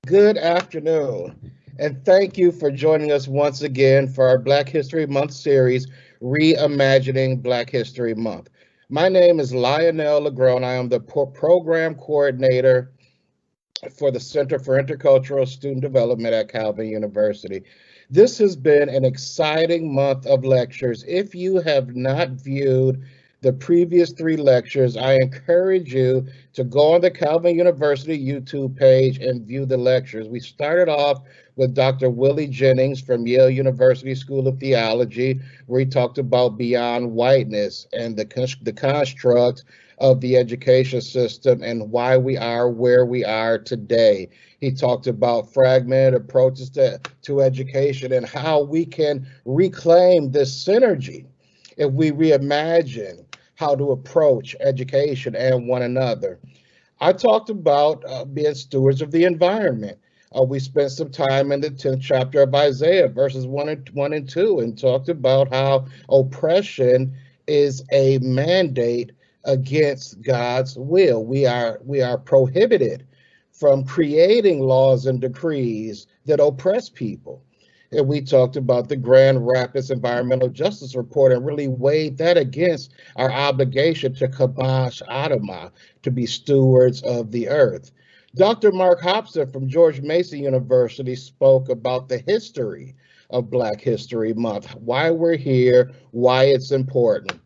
Good afternoon, and thank you for joining us once again for our Black History Month series, Reimagining Black History Month. My name is Lionel Legrone. I am the program coordinator for the Center for Intercultural Student Development at Calvin University. This has been an exciting month of lectures. If you have not viewed the previous three lectures, I encourage you to go on the Calvin University YouTube page and view the lectures. We started off with Dr. Willie Jennings from Yale University School of Theology, where he talked about beyond whiteness and the construct of the education system and why we are where we are today. He talked about fragmented approaches to education and how we can reclaim this synergy if we reimagine how to approach education and one another. I talked about being stewards of the environment. We spent some time in the 10th chapter of Isaiah, verses 1 and 2, and talked about how oppression is a mandate against God's will. We are prohibited from creating laws and decrees that oppress people. And we talked about the Grand Rapids Environmental Justice Report and really weighed that against our obligation to kabash Adamah, to be stewards of the earth. Dr. Mark Hobson from George Mason University spoke about the history of Black History Month, why we're here, why it's important.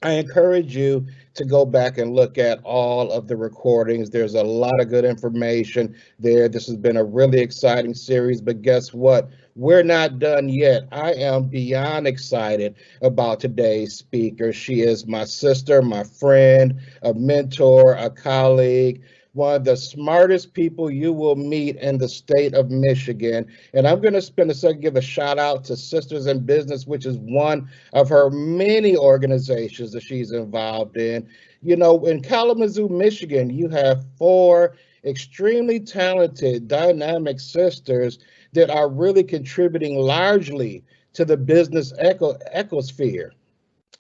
I encourage you to go back and look at all of the recordings. There's a lot of good information there. This has been a really exciting series, but guess what? We're not done yet. I am beyond excited about today's speaker. She is my sister, my friend, a mentor, a colleague, one of the smartest people you will meet in the state of Michigan. And I'm going to spend a second, give a shout out to Sisters in Business, which is one of her many organizations that she's involved in. You know, in Kalamazoo, Michigan, you have four extremely talented, dynamic sisters that are really contributing largely to the business ecosphere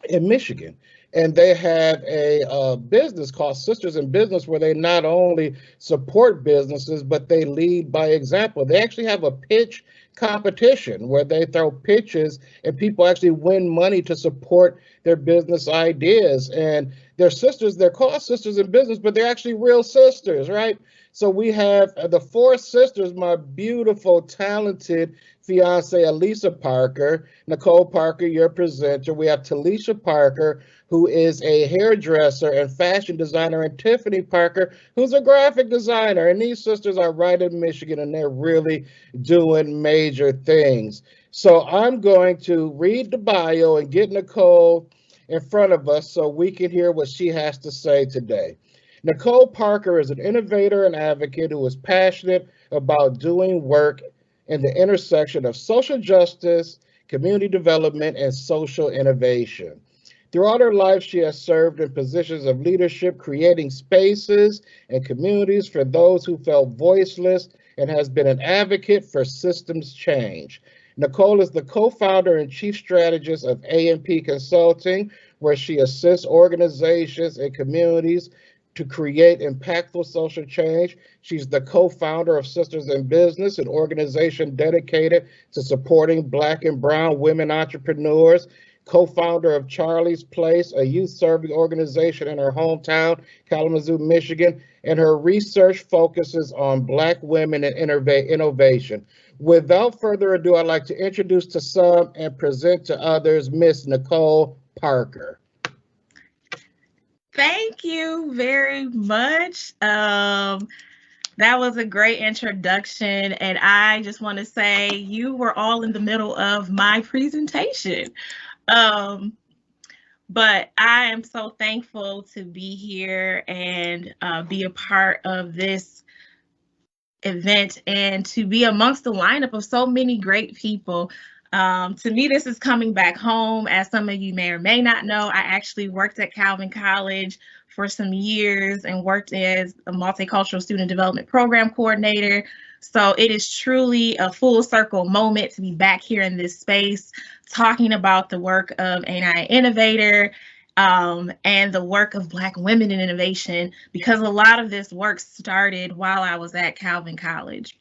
in Michigan. And they have a business called Sisters in Business where they not only support businesses, but they lead by example. They actually have a pitch competition where they throw pitches and people actually win money to support their business ideas. And they're sisters, they're called Sisters in Business, but they're actually real sisters, right? So we have the four sisters, my beautiful, talented fiance, Elisa Parker, Nicole Parker, your presenter. We have Talisha Parker, who is a hairdresser and fashion designer, and Tiffany Parker, who's a graphic designer. And these sisters are right in Michigan, and they're really doing major things. So I'm going to read the bio and get Nicole in front of us so we can hear what she has to say today. Nicole Parker is an innovator and advocate who is passionate about doing work in the intersection of social justice, community development, and social innovation. Throughout her life, she has served in positions of leadership, creating spaces and communities for those who felt voiceless, and has been an advocate for systems change. Nicole is the co-founder and chief strategist of A&P Consulting, where she assists organizations and communities to create impactful social change. She's the co-founder of Sisters in Business, an organization dedicated to supporting Black and Brown women entrepreneurs, co-founder of Charlie's Place, a youth-serving organization in her hometown, Kalamazoo, Michigan, and her research focuses on Black women and innovation. Without further ado, I'd like to introduce to some and present to others Miss Nicole Parker. Thank you very much. That was a great introduction, and I just want to say you were all in the middle of my presentation. But I am so thankful to be here and be a part of this event and to be amongst the lineup of so many great people. To me, this is coming back home. As some of you may or may not know, I actually worked at Calvin College for some years and worked as a multicultural student development program coordinator. So it is truly a full circle moment to be back here in this space talking about the work of ANI Innovator and the work of Black women in innovation, because a lot of this work started while I was at Calvin College.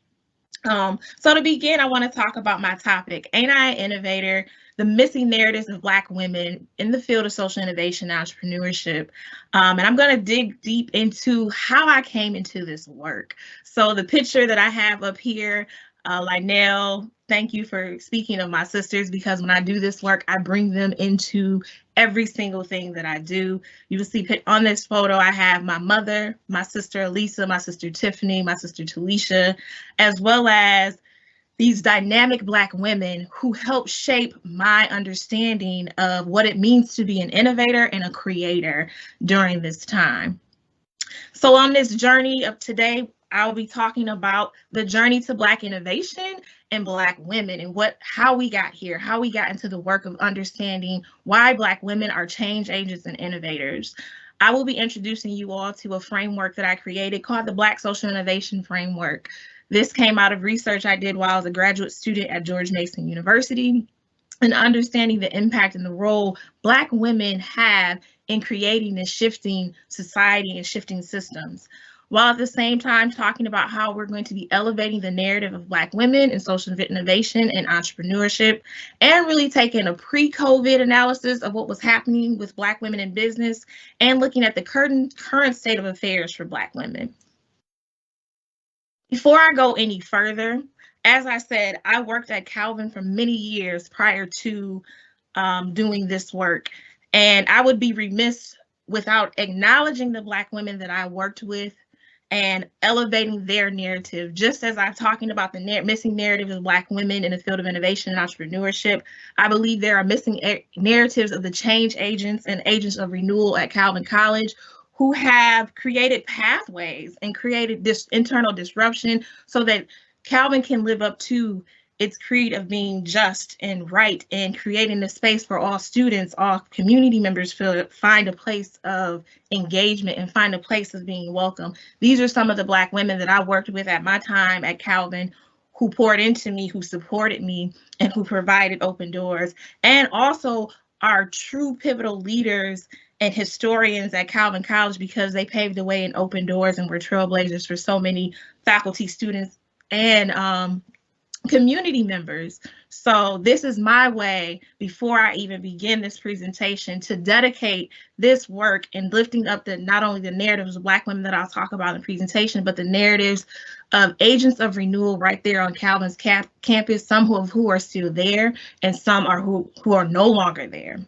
So to begin, I want to talk about my topic, Ain't I an Innovator? The missing narratives of Black women in the field of social innovation and entrepreneurship. And I'm going to dig deep into how I came into this work. So the picture that I have up here, Lynell, thank you for speaking of my sisters, because when I do this work, I bring them into every single thing that I do. You will see on this photo, I have my mother, my sister Elisa, my sister Tiffany, my sister Talisha, as well as these dynamic Black women who help shape my understanding of what it means to be an innovator and a creator during this time. So on this journey of today, I'll be talking about the journey to Black innovation and Black women and how we got here, how we got into the work of understanding why Black women are change agents and innovators. I will be introducing you all to a framework that I created called the Black Social Innovation Framework. This came out of research I did while I was a graduate student at George Mason University, and understanding the impact and the role Black women have in creating and shifting society and shifting systems, while at the same time talking about how we're going to be elevating the narrative of Black women in social innovation and entrepreneurship, and really taking a pre-COVID analysis of what was happening with Black women in business and looking at the current state of affairs for Black women. Before I go any further, as I said, I worked at Calvin for many years prior to doing this work, and I would be remiss without acknowledging the Black women that I worked with and elevating their narrative. Just as I'm talking about the missing narrative of Black women in the field of innovation and entrepreneurship, I believe there are missing narratives of the change agents and agents of renewal at Calvin College who have created pathways and created this internal disruption so that Calvin can live up to its creed of being just and right and creating a space for all students, all community members to find a place of engagement and find a place of being welcome. These are some of the Black women that I worked with at my time at Calvin who poured into me, who supported me, and who provided open doors, and also are true pivotal leaders and historians at Calvin College because they paved the way and opened doors and were trailblazers for so many faculty, students, and community members. So this is my way, before I even begin this presentation, to dedicate this work in lifting up not only the narratives of Black women that I'll talk about in the presentation, but the narratives of agents of renewal right there on Calvin's campus, some who are still there and some who are no longer there.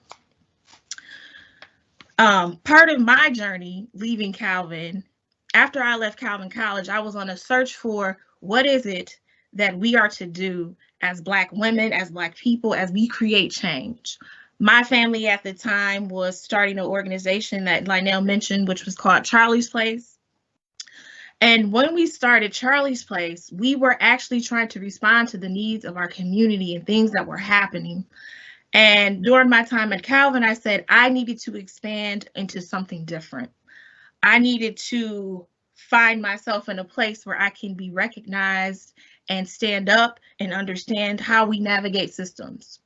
Part of my journey leaving Calvin, after I left Calvin College, I was on a search for what is it that we are to do as Black women, as Black people, as we create change. My family at the time was starting an organization that Lynell mentioned, which was called Charlie's Place. And when we started Charlie's Place, we were actually trying to respond to the needs of our community and things that were happening. And during my time at Calvin, I said I needed to expand into something different. I needed to find myself in a place where I can be recognized and stand up and understand how we navigate systems.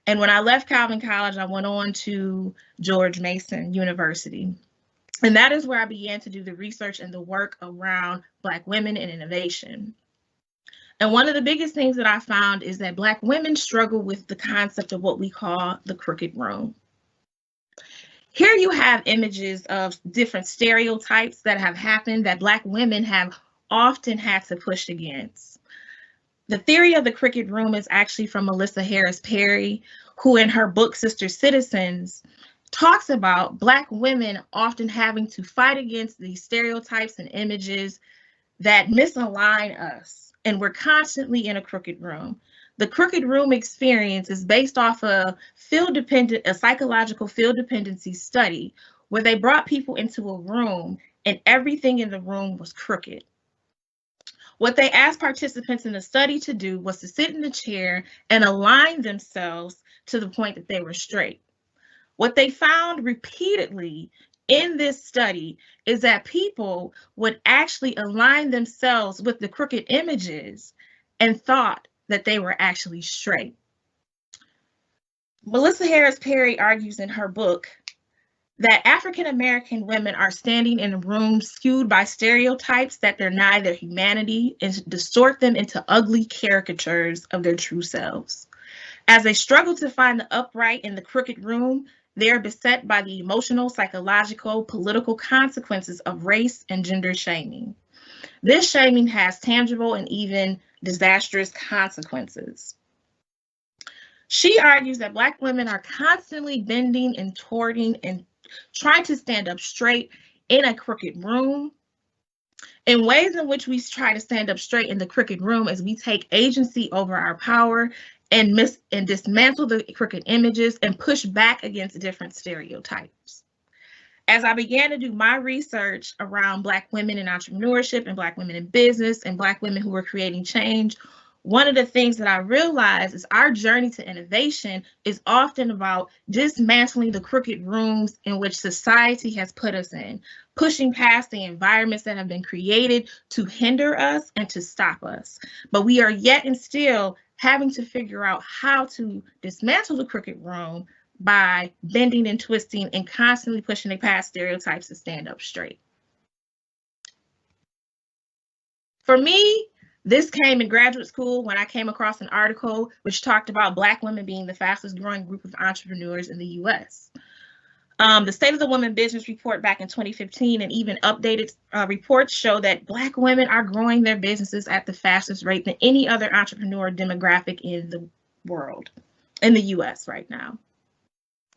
And when I left Calvin College, I went on to George Mason University. And that is where I began to do the research and the work around Black women and innovation. And one of the biggest things that I found is that Black women struggle with the concept of what we call the crooked room. Here you have images of different stereotypes that have happened that Black women have often had to push against. The theory of the crooked room is actually from Melissa Harris Perry, who in her book, Sister Citizens, talks about Black women often having to fight against these stereotypes and images that misalign us. And we're constantly in a crooked room. The crooked room experience is based off a psychological field dependency study where they brought people into a room and everything in the room was crooked. What they asked participants in the study to do was to sit in the chair and align themselves to the point that they were straight. What they found repeatedly in this study is that people would actually align themselves with the crooked images and thought that they were actually straight. Melissa Harris Perry argues in her book that African American women are standing in a room skewed by stereotypes that deny their humanity and distort them into ugly caricatures of their true selves. As they struggle to find the upright in the crooked room, they are beset by the emotional, psychological, political consequences of race and gender shaming. This shaming has tangible and even disastrous consequences. She argues that Black women are constantly bending and torting and trying to stand up straight in a crooked room. In ways in which we try to stand up straight in the crooked room is we take agency over our power and dismantle the crooked images and push back against different stereotypes. As I began to do my research around Black women in entrepreneurship and Black women in business and Black women who were creating change, one of the things that I realized is our journey to innovation is often about dismantling the crooked rooms in which society has put us in, pushing past the environments that have been created to hinder us and to stop us. But we are yet and still having to figure out how to dismantle the crooked room by bending and twisting and constantly pushing it past stereotypes to stand up straight. For me, this came in graduate school when I came across an article which talked about Black women being the fastest growing group of entrepreneurs in the US. The State of the Women Business Report back in 2015 and even updated reports show that Black women are growing their businesses at the fastest rate than any other entrepreneur demographic in the world, in the US right now.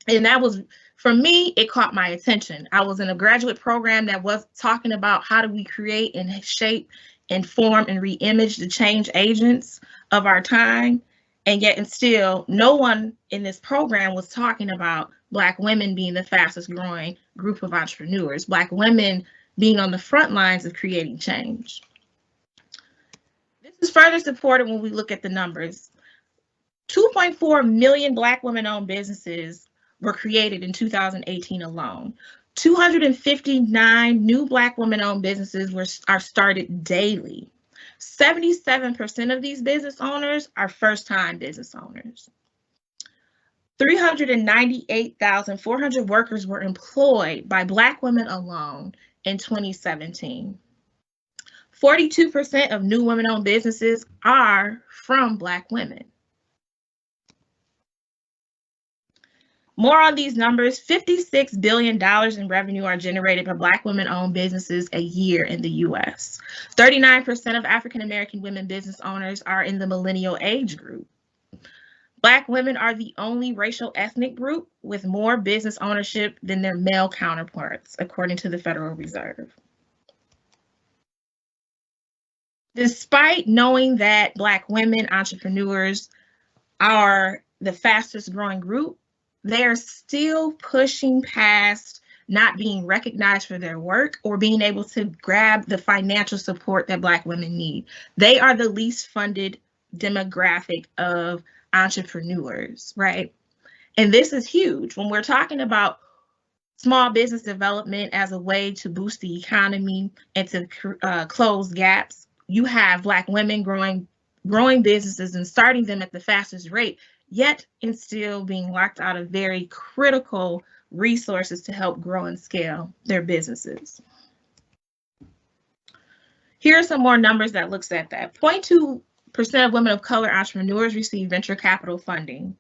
And that was, for me, it caught my attention. I was in a graduate program that was talking about how do we create and shape and form and re-image the change agents of our time. And yet, and still, no one in this program was talking about Black women being the fastest growing group of entrepreneurs, Black women being on the front lines of creating change. This is further supported when we look at the numbers. 2.4 million Black women-owned businesses were created in 2018 alone. 259 new Black women-owned businesses are started daily. 77% of these business owners are first-time business owners. 398,400 workers were employed by Black women alone in 2017. 42% of new women-owned businesses are from Black women. More on these numbers, $56 billion in revenue are generated by Black women-owned businesses a year in the US. 39% of African-American women business owners are in the millennial age group. Black women are the only racial ethnic group with more business ownership than their male counterparts, according to the Federal Reserve. Despite knowing that Black women entrepreneurs are the fastest growing group, they're still pushing past not being recognized for their work or being able to grab the financial support that Black women need. They are the least funded demographic of entrepreneurs, right? And this is huge when we're talking about small business development as a way to boost the economy and to close gaps. You have Black women growing businesses and starting them at the fastest rate, yet and still being locked out of very critical resources to help grow and scale their businesses. Here are some more numbers that looks at that. 0.2% of women of color entrepreneurs receive venture capital funding.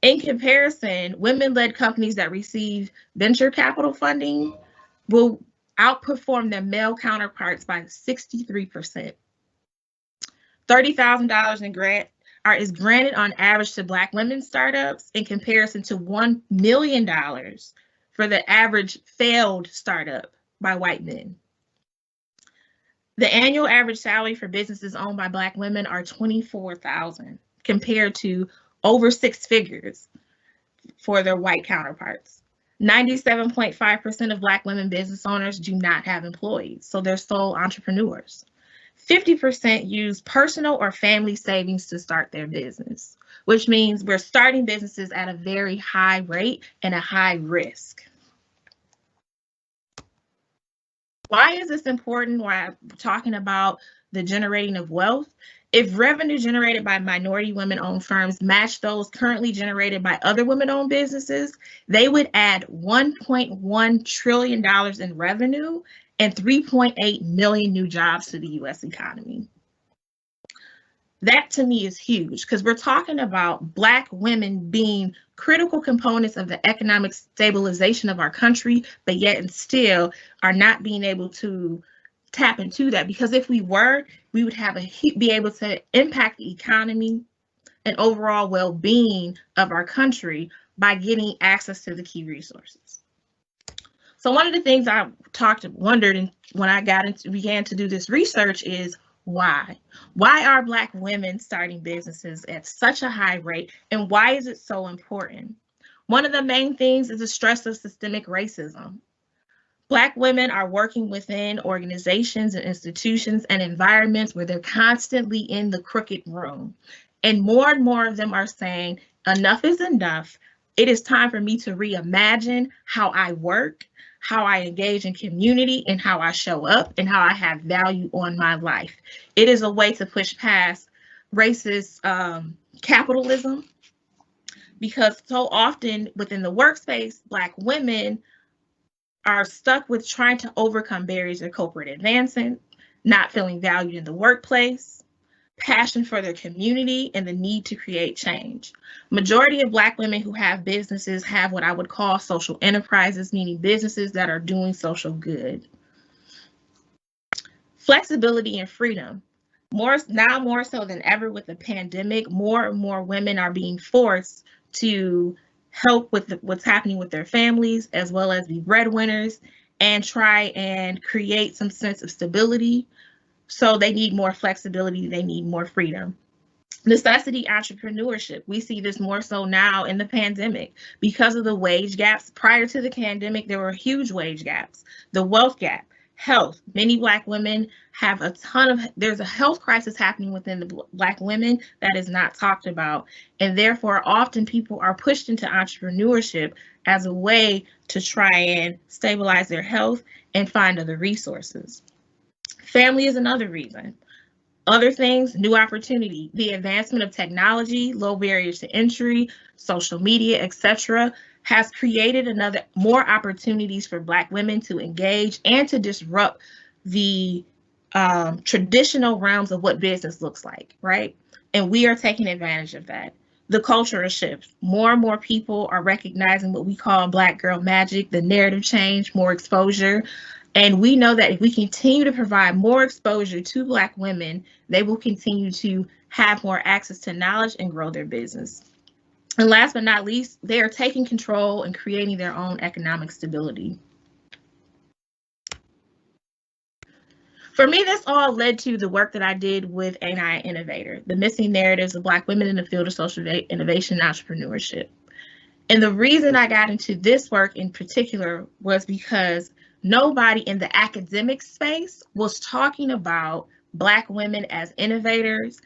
In comparison, women-led companies that receive venture capital funding will outperform their male counterparts by 63%. $30,000 in grant is granted on average to Black women startups in comparison to $1 million for the average failed startup by white men. The annual average salary for businesses owned by Black women are $24,000 compared to over 6 figures for their white counterparts. 97.5% of Black women business owners do not have employees, so they're sole entrepreneurs. 50% use personal or family savings to start their business, which means we're starting businesses at a very high rate and a high risk. Why is this important? Why I'm talking about the generating of wealth If revenue generated by minority women-owned firms matched those currently generated by other women-owned businesses, they would add $1.1 trillion in revenue and 3.8 million new jobs to the U.S. economy. That to me is huge because we're talking about Black women being critical components of the economic stabilization of our country, but yet and still are not being able to tap into that, because if we were, we would have be able to impact the economy and overall well-being of our country by getting access to the key resources. So one of the things I wondered and when I began to do this research is why? Why are Black women starting businesses at such a high rate, and why is it so important? One of the main things is the stress of systemic racism. Black women are working within organizations and institutions and environments where they're constantly in the crooked room. And more of them are saying, enough is enough. It is time for me to reimagine how I work, how I engage in community, and how I show up, and how I have value on my life. It is a way to push past racist capitalism, because so often within the workspace, Black women are stuck with trying to overcome barriers to corporate advancement, not feeling valued in the workplace, passion for their community, and the need to create change. Majority of Black women who have businesses have what I would call social enterprises, meaning businesses that are doing social good. Flexibility and freedom. More so than ever with the pandemic, more and more women are being forced to help with what's happening with their families, as well as be breadwinners and try and create some sense of stability. So they need more flexibility, they need more freedom. Necessity entrepreneurship. We see this more so now in the pandemic because of the wage gaps. Prior to the pandemic, there were huge wage gaps. The wealth gap, health. Many Black women have there's a health crisis happening within the Black women that is not talked about. And therefore, often people are pushed into entrepreneurship as a way to try and stabilize their health and find other resources. Family is another reason. Other things, new opportunity, the advancement of technology, low barriers to entry, social media, etc., has created more opportunities for Black women to engage and to disrupt the traditional realms of what business looks like, right? And we are taking advantage of that. The cultural shift. More and more people are recognizing what we call Black girl magic, the narrative change, more exposure. And we know that if we continue to provide more exposure to Black women, they will continue to have more access to knowledge and grow their business. And last but not least, they are taking control and creating their own economic stability. For me, this all led to the work that I did with Innovator, the missing narratives of Black women in the field of social innovation and entrepreneurship. And the reason I got into this work in particular was because nobody in the academic space was talking about Black women as innovators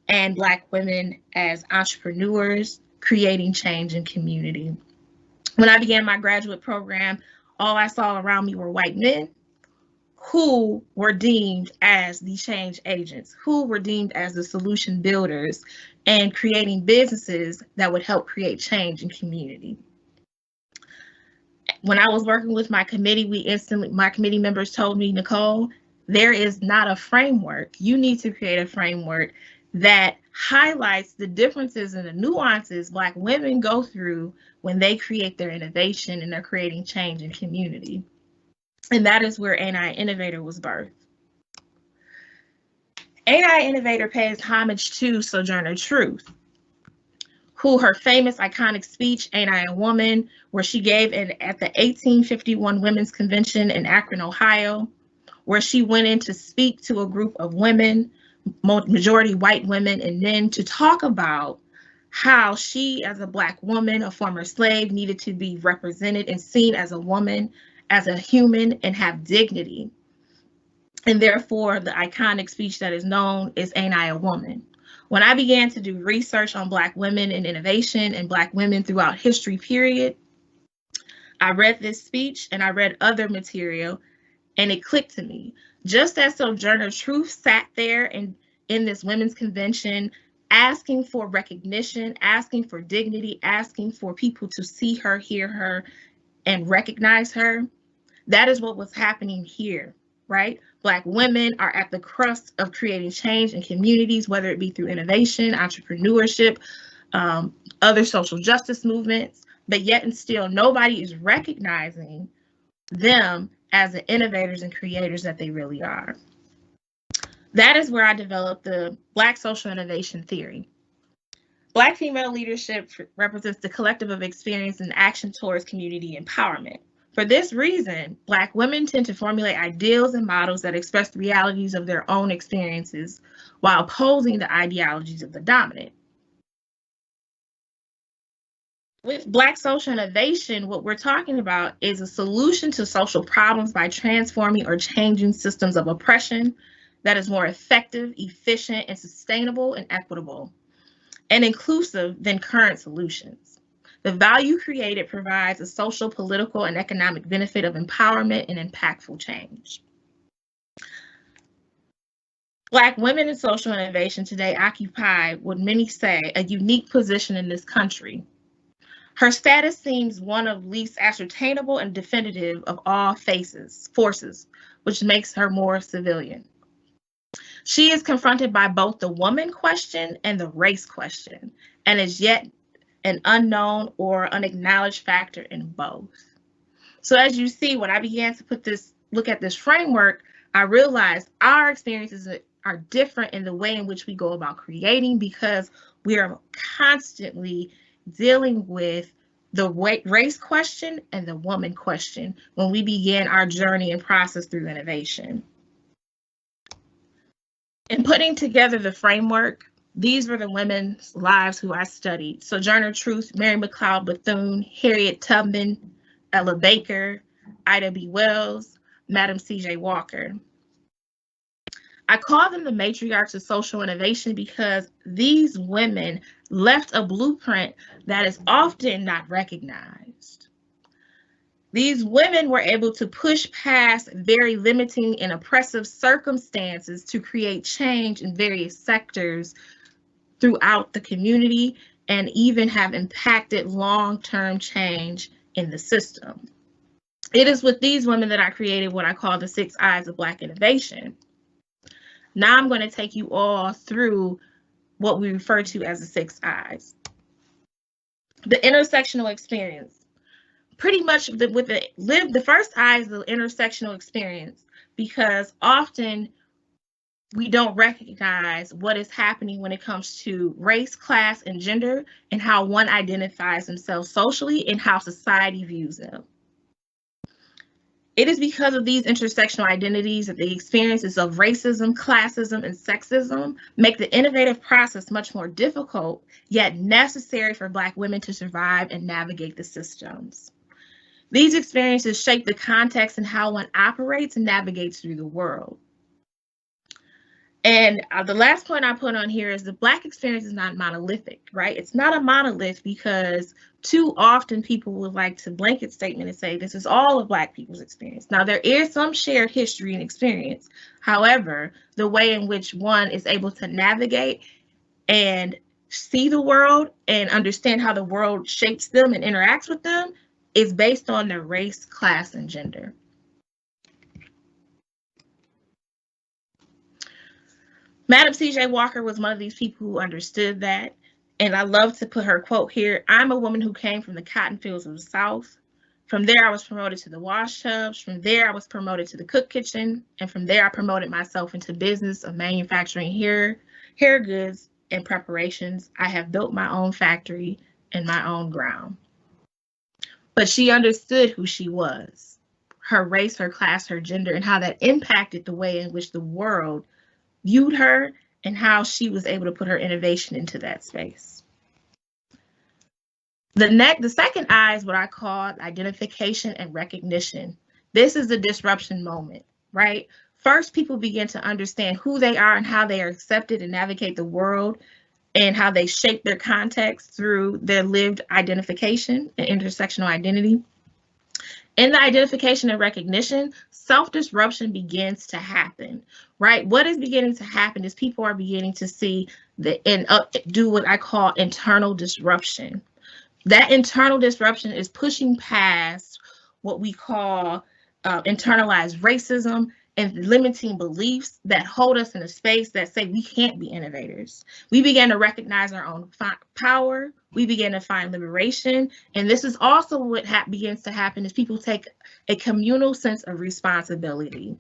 and Black women as entrepreneurs creating change in community. When I began my graduate program, all I saw around me were white men who were deemed as the change agents, who were deemed as the solution builders and creating businesses that would help create change in community. When I was working with my committee, my committee members told me, Nicole, there is not a framework. You need to create a framework that highlights the differences and the nuances Black women go through when they create their innovation and they're creating change in community. And that is where Innovator was birthed. Innovator pays homage to Sojourner Truth, who her famous iconic speech, Ain't I a Woman, where she gave it at the 1851 Women's Convention in Akron, Ohio, where she went in to speak to a group of women, majority white women and men, to talk about how she, as a Black woman, a former slave, needed to be represented and seen as a woman, as a human, and have dignity. And therefore, the iconic speech that is known is Ain't I a Woman? When I began to do research on Black women in innovation and Black women throughout history period, I read this speech and I read other material, and it clicked to me. Just as Sojourner Truth sat there and in this women's convention, asking for recognition, asking for dignity, asking for people to see her, hear her, and recognize her. That is what was happening here, right? Black women are at the crust of creating change in communities, whether it be through innovation, entrepreneurship, other social justice movements, but yet and still nobody is recognizing them as the innovators and creators that they really are. That is where I developed the Black social innovation theory. Black female leadership represents the collective of experience and action towards community empowerment. For this reason, Black women tend to formulate ideals and models that express the realities of their own experiences while opposing the ideologies of the dominant. With Black social innovation, what we're talking about is a solution to social problems by transforming or changing systems of oppression that is more effective, efficient, and sustainable and equitable and inclusive than current solutions. The value created provides a social, political, and economic benefit of empowerment and impactful change. Black women in social innovation today occupy what many say a unique position in this country. Her status seems one of least ascertainable and definitive of all forces, which makes her more civilian. She is confronted by both the woman question and the race question, and is yet an unknown or unacknowledged factor in both. So as you see, when I began to look at this framework, I realized our experiences are different in the way in which we go about creating, because we are constantly dealing with the race question and the woman question when we begin our journey and process through innovation. In putting together the framework, these were the women's lives who I studied: Sojourner Truth, Mary McCloud Bethune, Harriet Tubman, Ella Baker, Ida B. Wells, Madam C.J. Walker. I call them the matriarchs of social innovation because these women left a blueprint that is often not recognized. These women were able to push past very limiting and oppressive circumstances to create change in various sectors throughout the community and even have impacted long-term change in the system. It is with these women that I created what I call the 6 Eyes of Black innovation. Now I'm going to take you all through what we refer to as the 6 Eyes. The intersectional experience. Pretty much the first eye is the intersectional experience, because often we don't recognize what is happening when it comes to race, class, and gender, and how one identifies themselves socially and how society views them. It is because of these intersectional identities that the experiences of racism, classism, and sexism make the innovative process much more difficult, yet necessary for Black women to survive and navigate the systems. These experiences shape the context and how one operates and navigates through the world. And the last point I put on here is the Black experience is not monolithic, right? It's not a monolith, because too often people would like to blanket statement and say this is all of Black people's experience. Now, there is some shared history and experience. However, the way in which one is able to navigate and see the world and understand how the world shapes them and interacts with them is based on their race, class, and gender. Madam C.J. Walker was one of these people who understood that, and I love to put her quote here: "I'm a woman who came from the cotton fields of the South. From there, I was promoted to the wash tubs. From there, I was promoted to the cook kitchen. And from there, I promoted myself into business of manufacturing hair goods and preparations. I have built my own factory and my own ground." But she understood who she was, her race, her class, her gender, and how that impacted the way in which the world viewed her and how she was able to put her innovation into that space. The second eye is what I call identification and recognition. This is the disruption moment, right? First, people begin to understand who they are and how they are accepted and navigate the world, and how they shape their context through their lived identification and intersectional identity. In the identification and recognition, self-disruption begins to happen, right? What is beginning to happen is people are beginning to see do what I call internal disruption. That internal disruption is pushing past what we call internalized racism and limiting beliefs that hold us in a space that say we can't be innovators. We begin to recognize our own power. We begin to find liberation. And this is also what begins to happen is people take a communal sense of responsibility.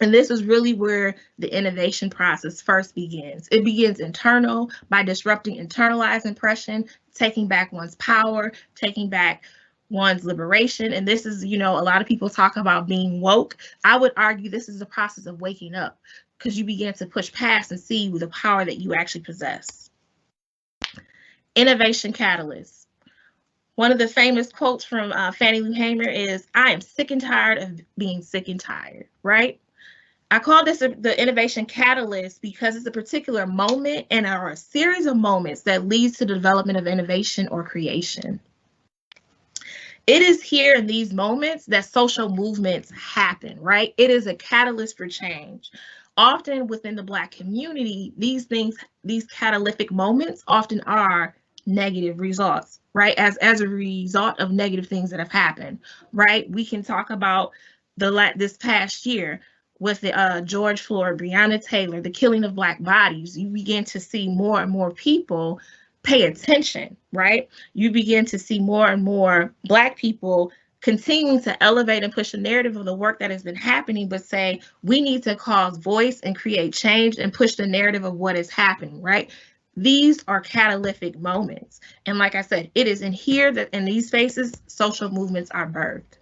And this is really where the innovation process first begins. It begins internal by disrupting internalized impression, taking back one's power, taking back one's liberation. And this is, a lot of people talk about being woke. I would argue this is the process of waking up because you begin to push past and see the power that you actually possess. Innovation catalyst. One of the famous quotes from Fannie Lou Hamer is, "I am sick and tired of being sick and tired," right? I call this the innovation catalyst because it's a particular moment and or a series of moments that leads to the development of innovation or creation. It is here in these moments that social movements happen, right? It is a catalyst for change. Often within the Black community, these catalytic moments often are negative results, right? As a result of negative things that have happened, right? We can talk about this past year with the George Floyd, Breonna Taylor, the killing of Black bodies. You begin to see more and more people pay attention, right? You begin to see more and more Black people continuing to elevate and push the narrative of the work that has been happening, but say we need to cause voice and create change and push the narrative of what is happening, right? These are catalytic moments. And like I said, it is in here that in these spaces, social movements are birthed.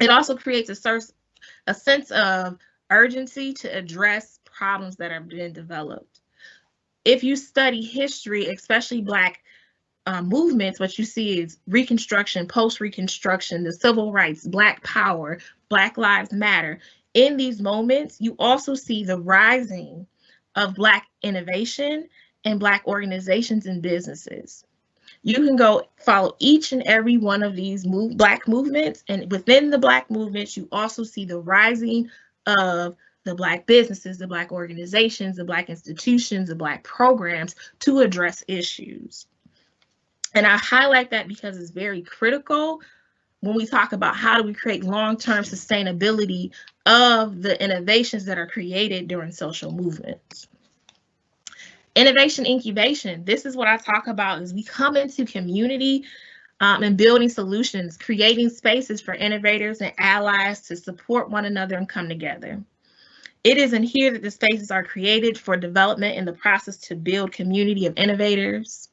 It also creates a sense of urgency to address problems that have been developed. If you study history, especially Black movements, what you see is Reconstruction, post-Reconstruction, the civil rights, Black power, Black Lives Matter. In these moments, you also see the rising of Black innovation and Black organizations and businesses. You can go follow each and every one of these Black movements, and within the Black movements, you also see the rising of the Black businesses, the Black organizations, the Black institutions, the Black programs to address issues. And I highlight that because it's very critical when we talk about how do we create long-term sustainability of the innovations that are created during social movements. Innovation incubation. This is what I talk about as we come into community and building solutions, creating spaces for innovators and allies to support one another and come together. It is in here that the spaces are created for development in the process to build community of innovators.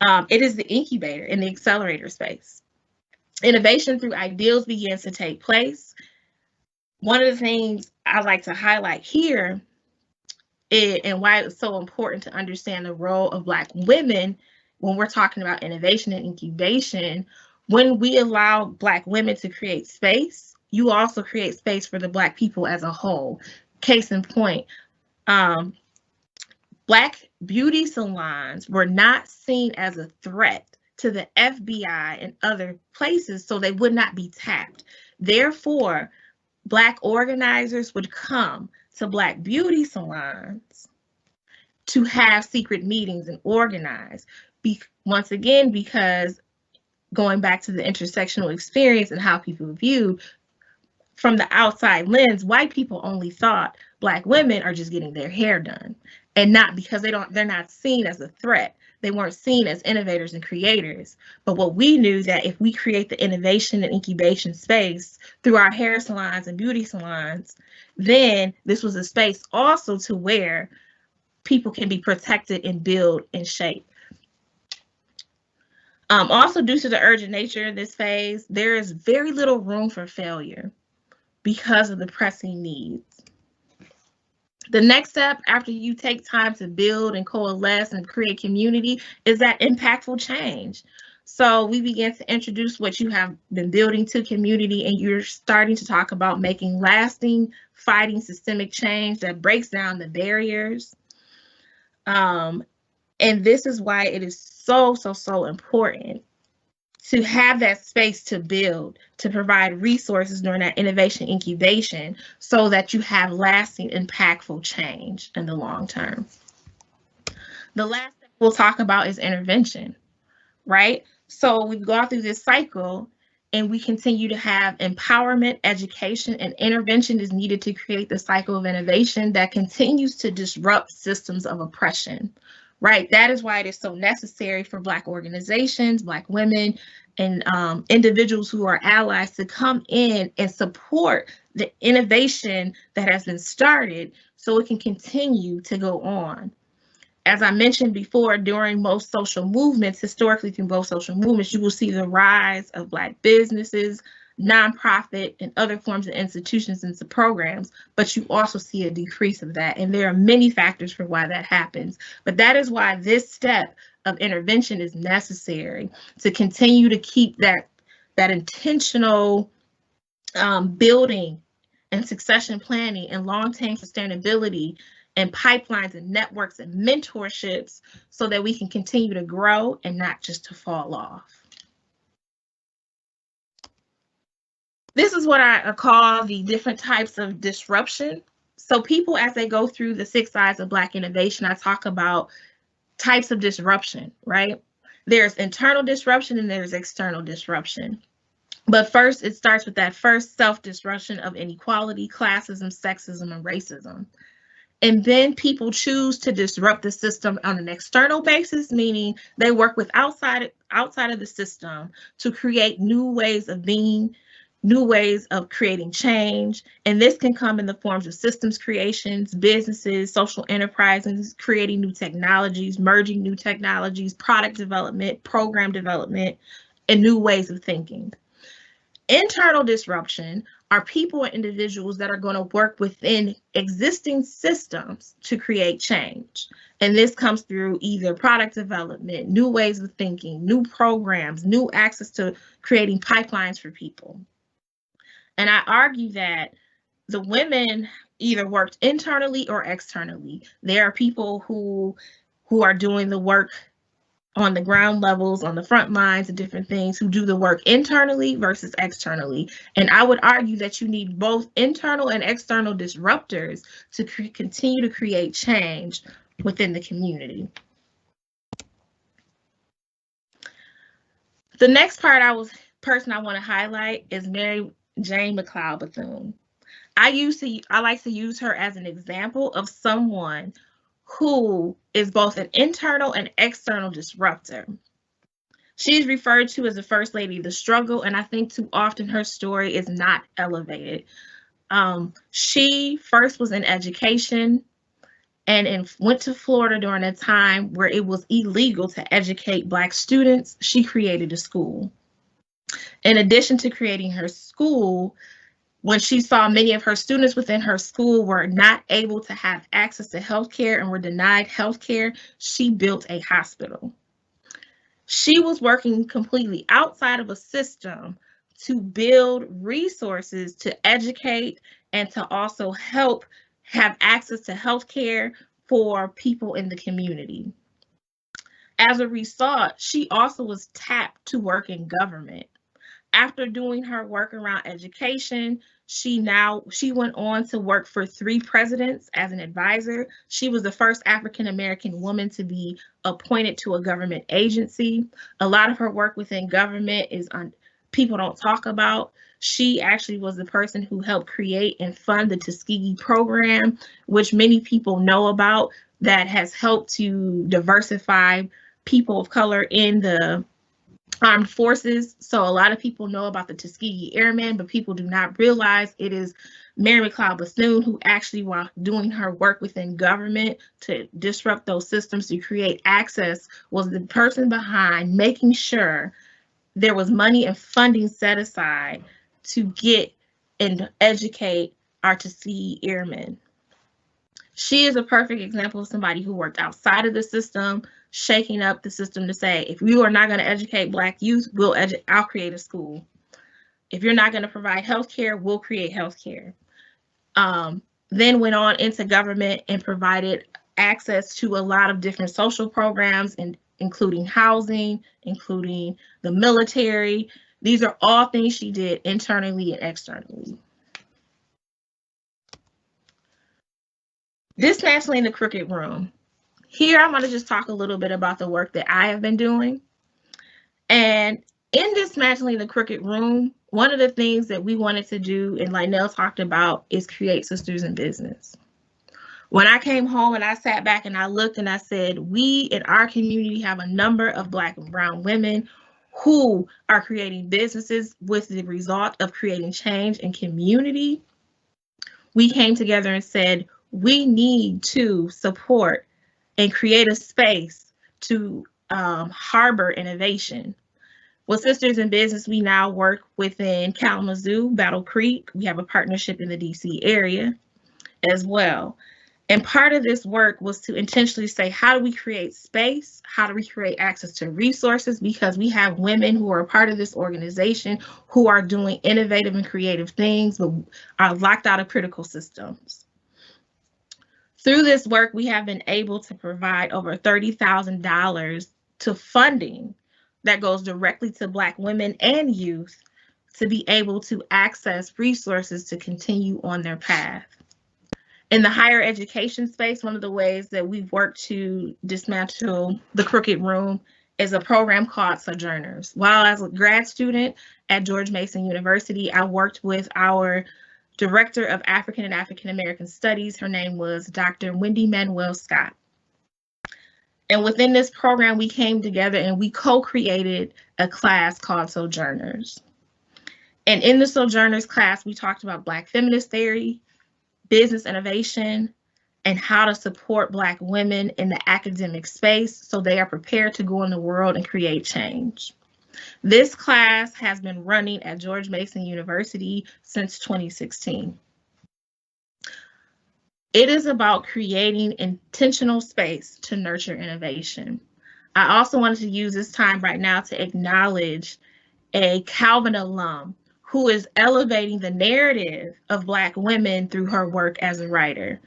It is the incubator and the accelerator space. Innovation through ideals begins to take place. One of the things I like to highlight here and why it's so important to understand the role of Black women when we're talking about innovation and incubation. When we allow Black women to create space, you also create space for the Black people as a whole. Case in point, Black beauty salons were not seen as a threat to the FBI and other places, so they would not be tapped. Therefore, Black organizers would come to Black beauty salons to have secret meetings and organize. Once again, because going back to the intersectional experience and how people viewed from the outside lens, white people only thought Black women are just getting their hair done, and not because they're not seen as a threat. They weren't seen as innovators and creators. But what we knew that if we create the innovation and incubation space through our hair salons and beauty salons, then this was a space also to where people can be protected and build and shape. Also, due to the urgent nature of this phase, there is very little room for failure because of the pressing needs. The next step after you take time to build and coalesce and create community is that impactful change. So we begin to introduce what you have been building to community, and you're starting to talk about making lasting, fighting systemic change that breaks down the barriers. And this is why it is so important to have that space to build, to provide resources during that innovation incubation so that you have lasting, impactful change in the long term. The last thing we'll talk about is intervention, right? So we go through this cycle and we continue to have empowerment, education, and intervention is needed to create the cycle of innovation that continues to disrupt systems of oppression, right? That is why it is so necessary for Black organizations, Black women, and individuals who are allies to come in and support the innovation that has been started so it can continue to go on. As I mentioned before, during most social movements, historically through both social movements, you will see the rise of Black businesses, nonprofit, and other forms of institutions and programs, but you also see a decrease of that. And there are many factors for why that happens. But that is why this step of intervention is necessary to continue to keep that intentional building and succession planning and long-term sustainability and pipelines and networks and mentorships so that we can continue to grow and not just to fall off. This is what I call the different types of disruption. So people, as they go through the 6 sides of Black innovation, I talk about types of disruption, right? There's internal disruption and there's external disruption. But first, it starts with that first self-disruption of inequality, classism, sexism, and racism. And then people choose to disrupt the system on an external basis, meaning they work with outside of the system to create new ways of being, new ways of creating change. And this can come in the forms of systems creations, businesses, social enterprises, creating new technologies, merging new technologies, product development, program development, and new ways of thinking. Internal disruption are people and individuals that are going to work within existing systems to create change. And this comes through either product development, new ways of thinking, new programs, new access to creating pipelines for people. And I argue that the women either worked internally or externally. There are people who are doing the work on the ground levels, on the front lines and different things, who do the work internally versus externally. And I would argue that you need both internal and external disruptors to continue to create change within the community. The next person I want to highlight is Mary Jane McCloud Bethune. I like to use her as an example of someone who is both an internal and external disruptor. She's referred to as the First Lady of the Struggle, and I think too often her story is not elevated. She first was in education and went to Florida during a time where it was illegal to educate Black students. She created a school. In addition to creating her school, when she saw many of her students within her school were not able to have access to healthcare and were denied healthcare, she built a hospital. She was working completely outside of a system to build resources to educate and to also help have access to healthcare for people in the community. As a result, she also was tapped to work in government. After doing her work around education, she went on to work for 3 presidents as an advisor. She was the first African-American woman to be appointed to a government agency. A lot of her work within government is people don't talk about. She actually was the person who helped create and fund the Tuskegee program, which many people know about, that has helped to diversify people of color in the armed forces. So a lot of people know about the Tuskegee Airmen, but people do not realize it is Mary McCloud Bethune who actually, while doing her work within government to disrupt those systems to create access, was the person behind making sure there was money and funding set aside to get and educate our Tuskegee Airmen. She is a perfect example of somebody who worked outside of the system, shaking up the system to say, if you are not going to educate Black youth, I'll create a school. If you're not going to provide healthcare, we'll create healthcare. Then went on into government and provided access to a lot of different social programs and including housing, including the military. These are all things she did internally and externally. Dismantling the crooked room. Here, I'm going to just talk a little bit about the work that I have been doing. And in dismantling the crooked room, one of the things that we wanted to do, and like Nell talked about, is create sisters in business. When I came home and I sat back and I looked and I said, we in our community have a number of Black and brown women who are creating businesses with the result of creating change in community. We came together and said, we need to support and create a space to harbor innovation. With Sisters in Business, we now work within Kalamazoo, Battle Creek. We have a partnership in the DC area as well. And part of this work was to intentionally say, how do we create space? How do we create access to resources? Because we have women who are a part of this organization who are doing innovative and creative things, but are locked out of critical systems. Through this work, we have been able to provide over $30,000 to funding that goes directly to Black women and youth to be able to access resources to continue on their path. In the higher education space, one of the ways that we've worked to dismantle the crooked room is a program called Sojourners. While as a grad student at George Mason University, I worked with our Director of African and African American Studies. Her name was Dr. Wendy Manuel Scott. And within this program, we came together and we co-created a class called Sojourners. And in the Sojourners class, we talked about Black feminist theory, business innovation, and how to support Black women in the academic space so they are prepared to go in the world and create change. This class has been running at George Mason University since 2016. It is about creating intentional space to nurture innovation. I also wanted to use this time right now to acknowledge a Calvin alum who is elevating the narrative of Black women through her work as a writer.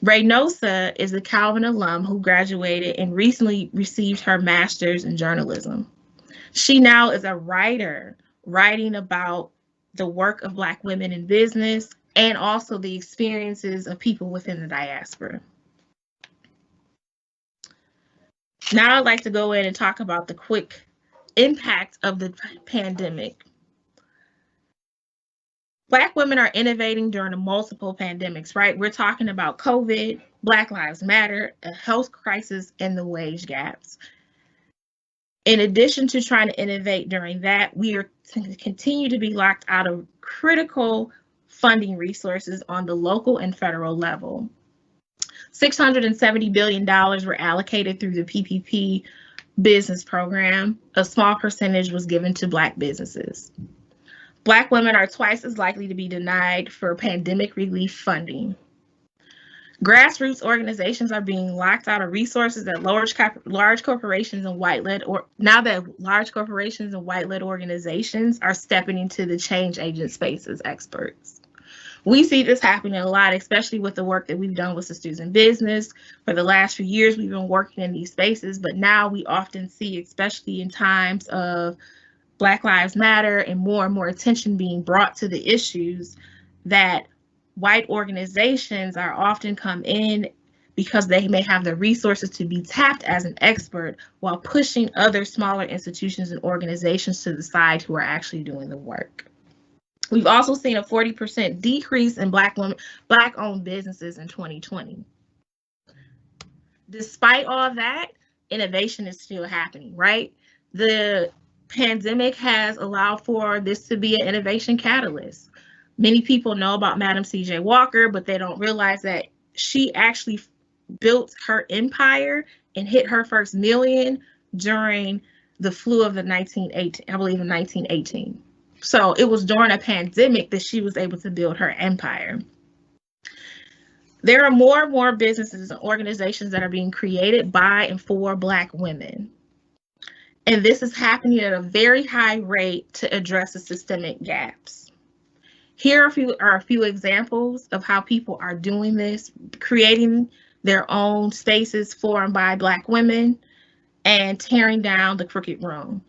Reynosa is a Calvin alum who graduated and recently received her master's in journalism. She now is a writer, writing about the work of Black women in business and also the experiences of people within the diaspora. Now I'd like to go in and talk about the quick impact of the pandemic. Black women are innovating during the multiple pandemics, right? We're talking about COVID, Black Lives Matter, a health crisis, and the wage gaps. In addition to trying to innovate during that, we are to continue to be locked out of critical funding resources on the local and federal level. $670 billion were allocated through the PPP business program. A small percentage was given to Black businesses. Black women are twice as likely to be denied for pandemic relief funding. Grassroots organizations are being locked out of resources that large corporations and white-led, or now that large corporations and white-led organizations are stepping into the change agent space as experts. We see this happening a lot, especially with the work that we've done with Sisters in Business. For the last few years, we've been working in these spaces, but now we often see, especially in times of Black Lives Matter and more attention being brought to the issues, that white organizations are often come in because they may have the resources to be tapped as an expert while pushing other smaller institutions and organizations to the side who are actually doing the work. We've also seen a 40% decrease in Black-owned businesses in 2020. Despite all that, innovation is still happening, right? The pandemic has allowed for this to be an innovation catalyst. Many people know about Madam C.J. Walker, but they don't realize that she actually built her empire and hit her first million during the flu of the 1918. So it was during a pandemic that she was able to build her empire. There are more and more businesses and organizations that are being created by and for Black women. And this is happening at a very high rate to address the systemic gaps. Here are a few examples of how people are doing this, creating their own spaces formed by Black women. and tearing down the crooked room.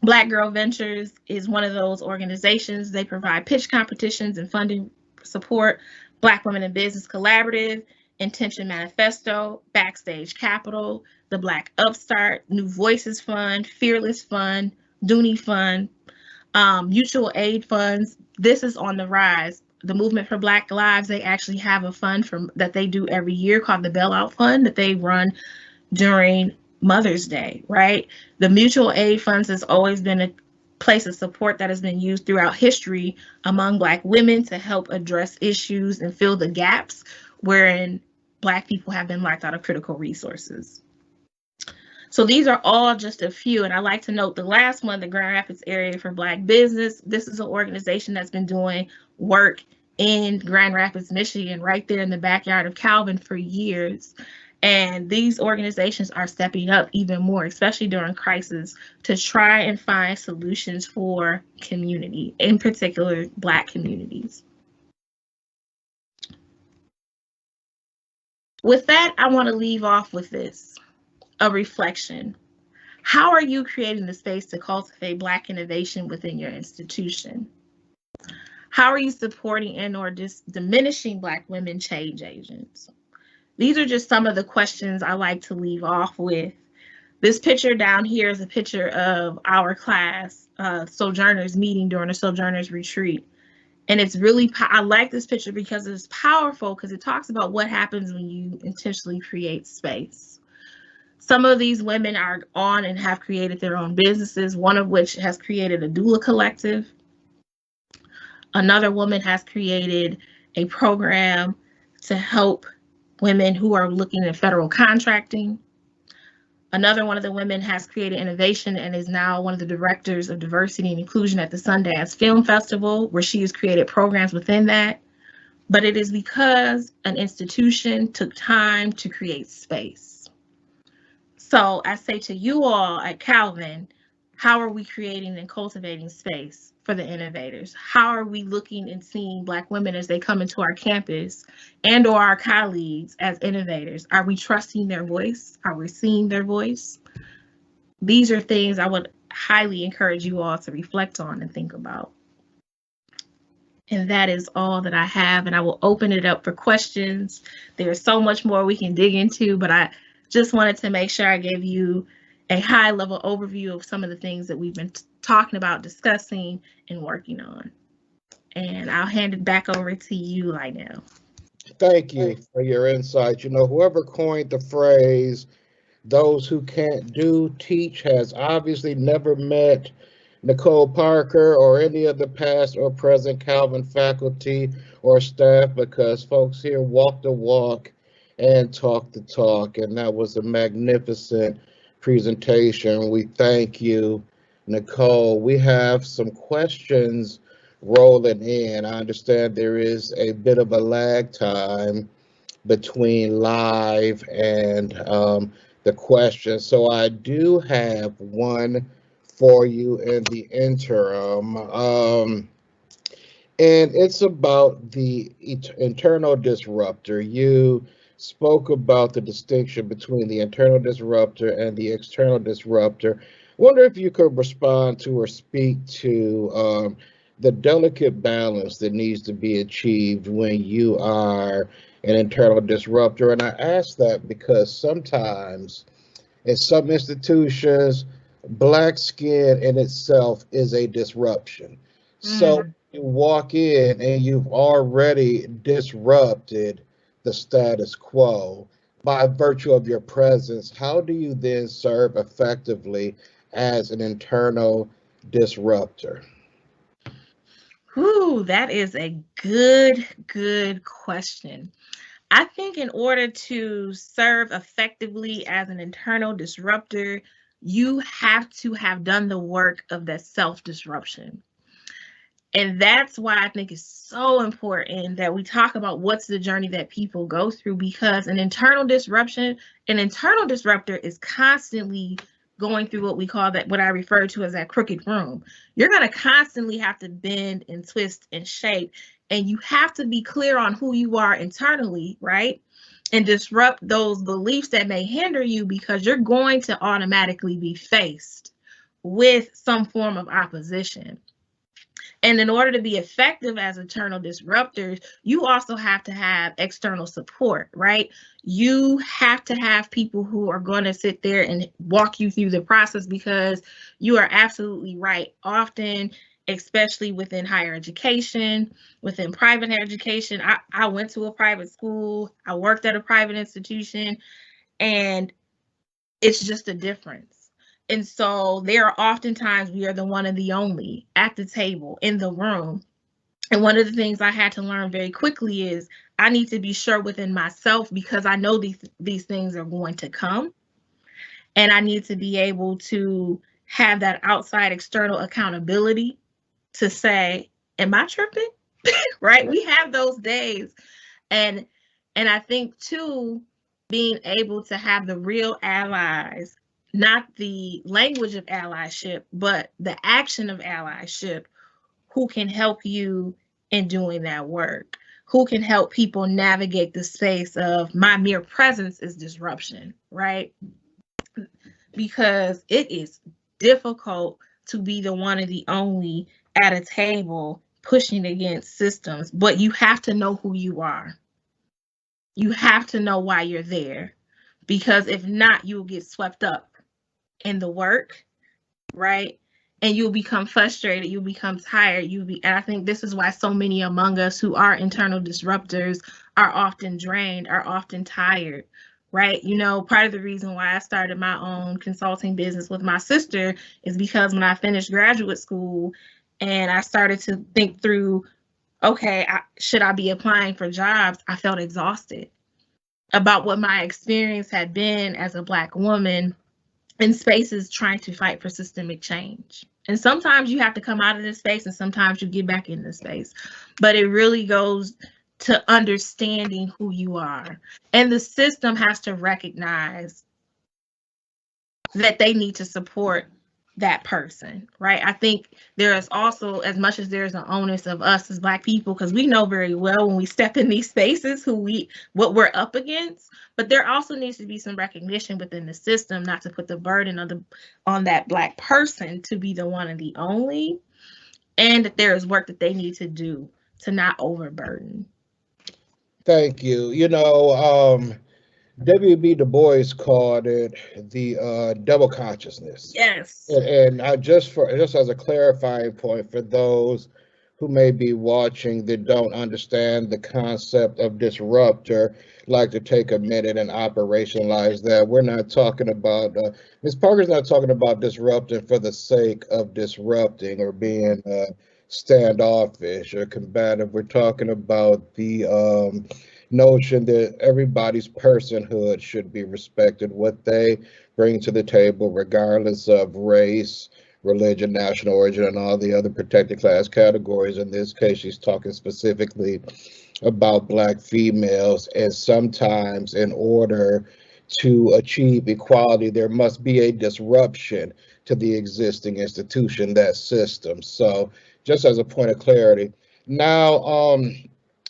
Black Girl Ventures is one of those organizations. They provide pitch competitions and funding support. Black Women in Business Collaborative, Intention Manifesto, Backstage Capital, the Black Upstart, New Voices Fund, Fearless Fund, Dooney Fund, mutual aid funds. This is on the rise. The Movement for Black Lives, they actually have a fund that they do every year called the Bailout Fund that they run during Mother's Day, right? The mutual aid funds has always been a place of support that has been used throughout history among Black women to help address issues and fill the gaps wherein Black people have been locked out of critical resources. So these are all just a few, and I like to note the last one, the Grand Rapids Area for Black Business. This is an organization that's been doing work in Grand Rapids, Michigan, right there in the backyard of Calvin for years. And these organizations are stepping up even more, especially during crisis, to try and find solutions for community, in particular Black communities. With that, I want to leave off with this, a reflection. How are you creating the space to cultivate Black innovation within your institution? How are you supporting and/or diminishing Black women change agents? These are just some of the questions I like to leave off with. This picture down here is a picture of our class, Sojourners meeting during a Sojourners retreat. And it's really, I like this picture because it's powerful because it talks about what happens when you intentionally create space. Some of these women are on and have created their own businesses, one of which has created a doula collective. Another woman has created a program to help women who are looking at federal contracting. Another one of the women has created innovation and is now one of the directors of diversity and inclusion at the Sundance Film Festival, where she has created programs within that. But it is because an institution took time to create space. So I say to you all at Calvin, how are we creating and cultivating space for the innovators? How are we looking and seeing Black women as they come into our campus and or our colleagues as innovators? Are we trusting their voice? Are we seeing their voice? These are things I would highly encourage you all to reflect on and think about. And that is all that I have, and I will open it up for questions. There's so much more we can dig into, but I just wanted to make sure I gave you a high-level overview of some of the things that we've been talking about, discussing, and working on. And I'll hand it back over to you, Lionel. Thank you for your insight. You know, whoever coined the phrase, those who can't do, teach, has obviously never met Nicole Parker or any of the past or present Calvin faculty or staff, because folks here walk the walk and talk the talk. And that was a magnificent presentation. We thank you, Nicole. We have some questions rolling in. I understand there is a bit of a lag time between live and the question. So I do have one for you in the interim. And it's about the internal disruptor. You spoke about the distinction between the internal disruptor and the external disruptor. Wonder if you could respond to or speak to the delicate balance that needs to be achieved when you are an internal disruptor. And I ask that because sometimes in some institutions, Black skin in itself is a disruption. So you walk in and you've already disrupted the status quo by virtue of your presence. How do you then serve effectively as an internal disruptor? Ooh, that is a good question. I think in order to serve effectively as an internal disruptor, you have to have done the work of that self-disruption. And that's why I think it's so important that we talk about what's the journey that people go through, because an internal disruptor is constantly going through what we call that, what I refer to as that crooked room. You're going to constantly have to bend and twist and shape, and you have to be clear on who you are internally, right? and disrupt those beliefs that may hinder you, because you're going to automatically be faced with some form of opposition. And in order to be effective as internal disruptors, you also have to have external support, right? You have to have people who are going to sit there and walk you through the process, because you are absolutely right. Often, especially within higher education, within private education, I went to a private school, I worked at a private institution, and it's just a difference. And so there are oftentimes we are the one and the only at the table in the room. And one of the things I had to learn very quickly is I need to be sure within myself, because I know these things are going to come. And I need to be able to have that outside external accountability to say, am I tripping? Right? We have those days. And I think too, being able to have the real allies, not the language of allyship, but the action of allyship, who can help you in doing that work, who can help people navigate the space of my mere presence is disruption, right? Because it is difficult to be the one and the only at a table pushing against systems, but you have to know who you are. You have to know why you're there, because if not, you'll get swept up in the work, right? And you'll become frustrated, you'll become tired, and I think this is why so many among us who are internal disruptors are often drained, are often tired, right? You know, part of the reason why I started my own consulting business with my sister is because when I finished graduate school and I started to think through, okay, should I be applying for jobs? I felt exhausted about what my experience had been as a Black woman in spaces trying to fight for systemic change. And sometimes you have to come out of this space and sometimes you get back in this space. But it really goes to understanding who you are. And the system has to recognize that they need to support that person, right? I think there is also, as much as there's an onus of us as Black people, because we know very well when we step in these spaces what we're up against, but there also needs to be some recognition within the system not to put the burden on that Black person to be the one and the only, and that there is work that they need to do to not overburden. Thank you. W.B. Du Bois called it the double consciousness. Yes. And I just as a clarifying point for those who may be watching that don't understand the concept of disruptor, like to take a minute and operationalize that. We're not talking about Ms. Parker's not talking about disrupting for the sake of disrupting or being standoffish or combative. We're talking about the notion that everybody's personhood should be respected, what they bring to the table, regardless of race, religion, national origin, and all the other protected class categories. In this case, she's talking specifically about Black females, and sometimes in order to achieve equality, there must be a disruption to the existing institution, that system. So just as a point of clarity. Now,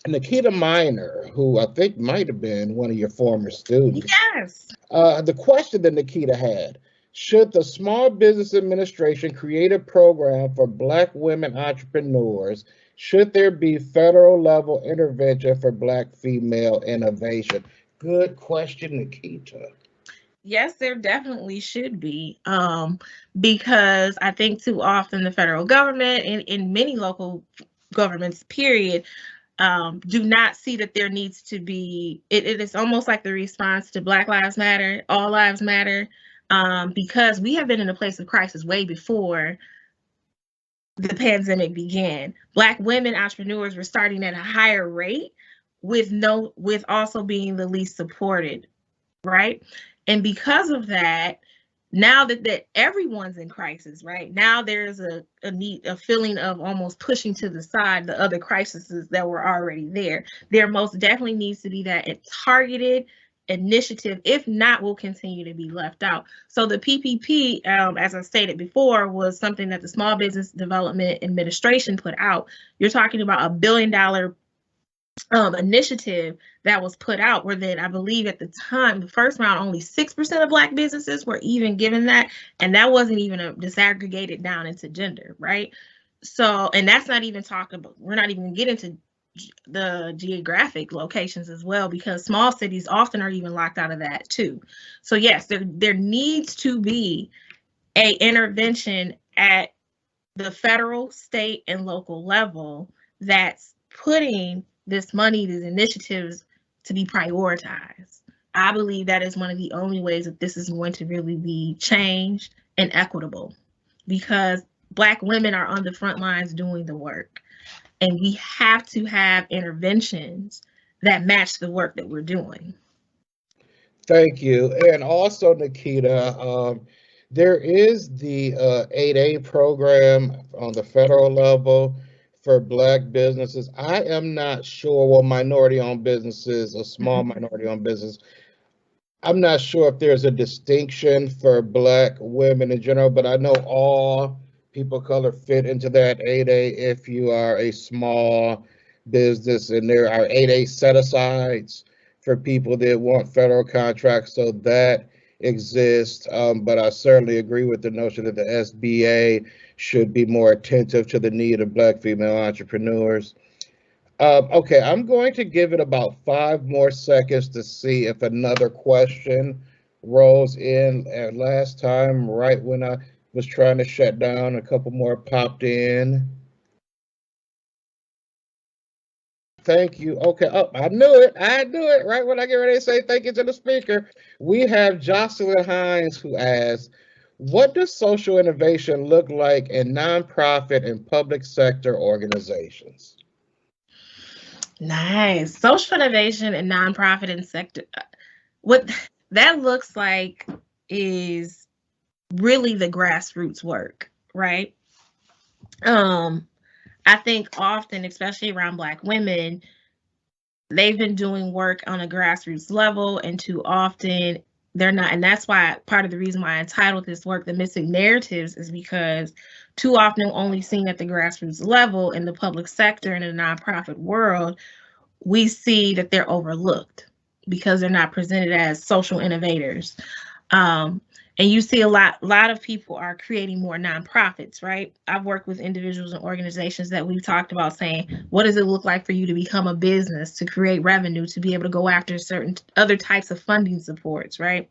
Nikita Miner, who I think might have been one of your former students. Yes. The question that Nikita had: should the Small Business Administration create a program for Black women entrepreneurs? Should there be federal level intervention for Black female innovation? Good question, Nikita. Yes, there definitely should be, because I think too often the federal government and in many local governments, period, do not see that there needs to be. It is almost like the response to Black Lives Matter, All Lives Matter, because we have been in a place of crisis way before the pandemic began. Black women entrepreneurs were starting at a higher rate with also being the least supported, right? And because of that, now that everyone's in crisis, right? Now there's a feeling of almost pushing to the side the other crises that were already there. There most definitely needs to be that targeted initiative. If not, will continue to be left out. So the PPP, as I stated before, was something that the Small Business Development Administration put out. You're talking about $1 billion initiative that was put out, where then I believe at the time, the first round, only 6% of Black businesses were even given that, and that wasn't even disaggregated down into gender, right? So, and that's not even talking about, we're not even getting to the geographic locations as well, because small cities often are even locked out of that too. So yes, there needs to be a intervention at the federal, state, and local level that's putting this money, these initiatives, to be prioritized. I believe that is one of the only ways that this is going to really be changed and equitable, because Black women are on the front lines doing the work, and we have to have interventions that match the work that we're doing. Thank you. And also, Nikita, there is the 8A program on the federal level for Black businesses. I am not sure, well, minority-owned businesses, a small minority-owned business. I'm not sure if there's a distinction for Black women in general, but I know all people of color fit into that 8A if you are a small business, and there are 8A set-asides for people that want federal contracts, so that exists. But I certainly agree with the notion that the SBA should be more attentive to the need of Black female entrepreneurs. Okay, I'm going to give it about 5 more seconds to see if another question rolls in. And last time, right when I was trying to shut down, a couple more popped in. Thank you. Okay. Oh, I knew it. I knew it. Right when I get ready to say thank you to the speaker, we have Jocelyn Hines who asks, what does social innovation look like in nonprofit and public sector organizations? Nice. Social innovation and nonprofit and sector. What that looks like is really the grassroots work, right? I think often, especially around Black women, they've been doing work on a grassroots level, and too often they're not. And that's why part of the reason why I entitled this work "The Missing Narratives" is because too often only seen at the grassroots level in the public sector and in the nonprofit world, we see that they're overlooked because they're not presented as social innovators. And you see a lot of people are creating more nonprofits, right? I've worked with individuals and organizations that we've talked about saying, what does it look like for you to become a business, to create revenue, to be able to go after certain other types of funding supports, right?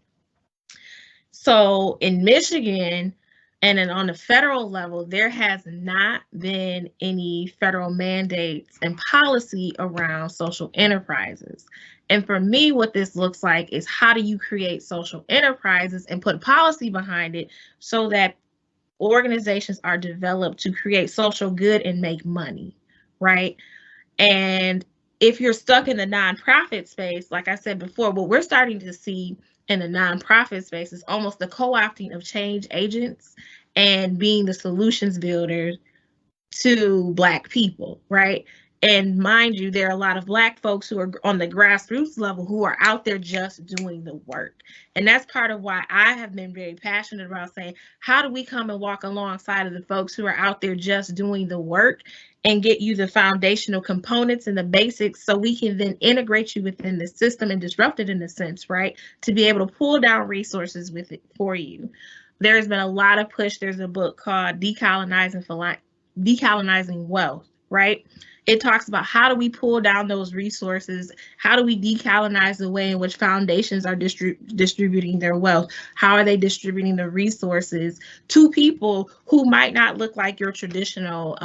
So in Michigan, and then on the federal level, there has not been any federal mandates and policy around social enterprises. And for me, what this looks like is, how do you create social enterprises and put policy behind it so that organizations are developed to create social good and make money, right? And if you're stuck in the nonprofit space, like I said before, what we're starting to see in the nonprofit space is almost the co-opting of change agents and being the solutions builder to Black people, right? And mind you, there are a lot of Black folks who are on the grassroots level who are out there just doing the work. And that's part of why I have been very passionate about saying, how do we come and walk alongside of the folks who are out there just doing the work and get you the foundational components and the basics, so we can then integrate you within the system and disrupt it in a sense, right? To be able to pull down resources with it for you. There's been a lot of push. There's a book called Decolonizing Wealth, right? It talks about, how do we pull down those resources? How do we decolonize the way in which foundations are distributing their wealth? How are they distributing the resources to people who might not look like your traditional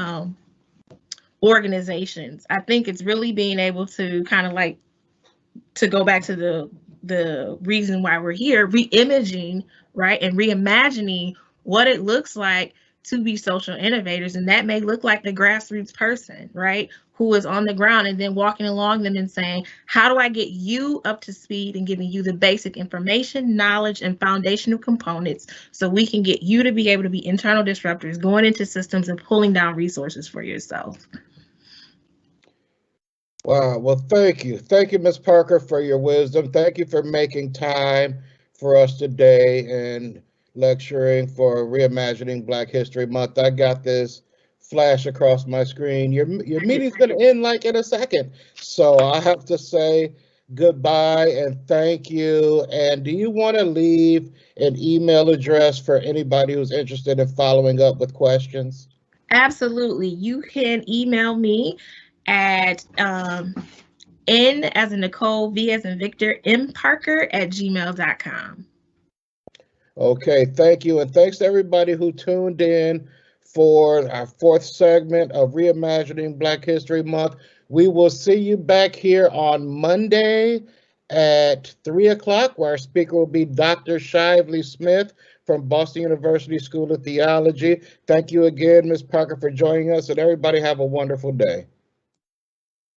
organizations? I think it's really being able to kind of like, to go back to the reason why we're here, reimaging, right, and reimagining what it looks like to be social innovators. And that may look like the grassroots person, right, who is on the ground, and then walking along them and saying, how do I get you up to speed and giving you the basic information, knowledge, and foundational components so we can get you to be able to be internal disruptors, going into systems and pulling down resources for yourself. Wow. Well, thank you. Thank you, Ms. Parker, for your wisdom. Thank you for making time for us today and lecturing for Reimagining Black History Month. I got this flash across my screen. Your meeting's going to end like in a second. So I have to say goodbye and thank you. And do you want to leave an email address for anybody who's interested in following up with questions? Absolutely. You can email me at N as in Nicole, V as in Victor, mparker@gmail.com. Okay, thank you. And thanks to everybody who tuned in for our fourth segment of Reimagining Black History Month. We will see you back here on Monday at 3 o'clock, where our speaker will be Dr. Shively Smith from Boston University School of Theology. Thank you again, Ms. Parker, for joining us, and everybody have a wonderful day.